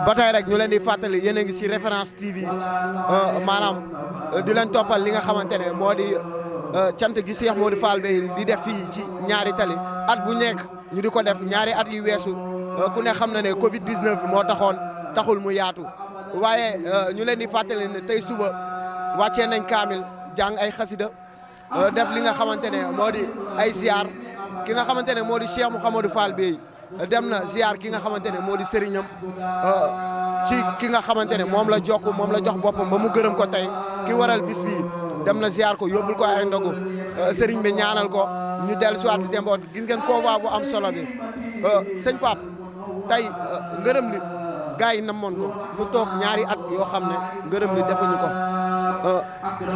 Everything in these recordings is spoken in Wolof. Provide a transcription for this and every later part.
ba tey rek ñu leen di fàttali yéen a ngi ci Référence TV maanaam di leen toppal li nga xamante ne moo di cant gi Cheikh Modou Fall Beye di def fii ci ñaari tali at bu nekk ñu di ko def ñaari at yu weesu ku ne xam na ne Covid 19 bi moo taxul mu yaatu waaye ñu leen di fàttali ne tey suba wàccee nañ kaamil jàng ay xasida def li nga xamante ne moo di ay ziar ki nga xamante ne moo di Cheikh Mouhamadou Fall Beye dem na ziar ki nga xamante ne moo di sëriñam ci ki nga xamante ne moom la jox boppam ba mu gërëm ko tey ki waral bis bi dem na ziar ko yóbbul ko ay ndogu sëriñ bi ñaanal ko ñu dellu si waat seen bopp gis ngeen convoi bu am solo bi sëñ Pape tey ngërëm li gars yi namoon ko mu toog ñaari at yoo xam ne ngërëm li defuñu ko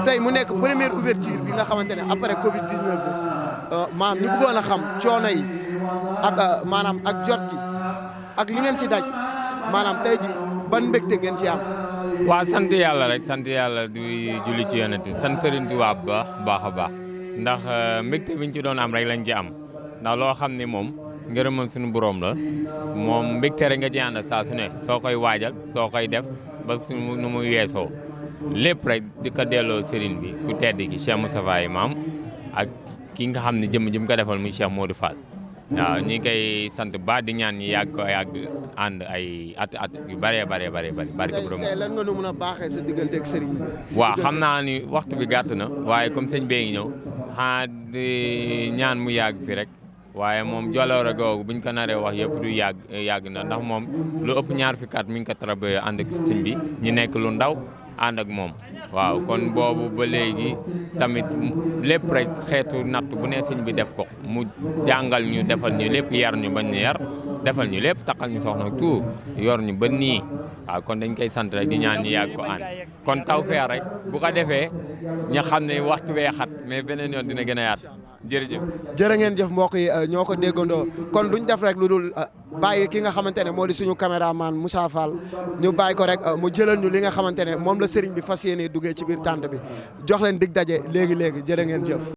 tey mu nekk première ouverture bi nga xamante ne après Covid 19 bi maam ñu bëggoon a xam coono yi ak maanaam ak jot gi ak li ngeen ci daj maanaam tey ji ban mbégte ngeen ci am. waa sant yàlla rek sant yàlla du julli ci yonent bi sant Sëriñ Tuubaa bu baax a baax ndax mbégte biñ ci doon am rek lañ ci am ndax loo xam ne moom ngërëmal suñu borom la moom mbégte rek nga ci ànd saa su ne soo koy waajal soo koy def ba suñu nu muy weesoo lépp rek di ko delloo sëriñ bi ku tedd gi Cheikh Moustapha Imam ak ki nga xam ne jëm ko defal muy Cheikh Modou Fall. waaw ñi ngi koy sant ba di ñaan ñi yàgg ànd ay at yu bëree bari ko borom. tey lan nga nu mën a baaxee sa diggante ak sëriñ bi. waaw xam naa ni waxtu bi gàtt na waaye comme sëñ bee ngi ñëw xanaa di ñaan mu yàgg fi rek waaye moom joloore googu buñ ko naree wax yëpp du yàgg na ndax moom lu ëpp ñaar fukki at mi ngi ko travaillé ànd ak sëñ bi ñu nekk lu ndaw ànd ak moom. waaw kon boobu ba léegi tamit lépp rek xeetu natt bu ne sëñ bi def ko mu jàngal ñu defal ñu lépp yar ñu bañ ñu yar defal ñu lépp taxal ñu soxna tout yor ñu ba nii waaw kon dañ koy sant rek di ñaan ñu yàgg ko ànd kon taw feex rek bu ko defee ñu xam ne waxtu wee xat mais beneen yoon dina gën a yaat jërëjëf. jërë ngeen jëf mbokk yi ñoo ko déggandoo kon duñ def rek lu dul bàyyi ki nga xamante ne moo di suñu caméraman Moussa Fall ñu bàyyi ko rek mu jëlal ñu li nga xamante ne moom la sëriñ bi fas yéenee duggee ci biir tànt bi jox leen dig daje léegi jërë ngeen jëf.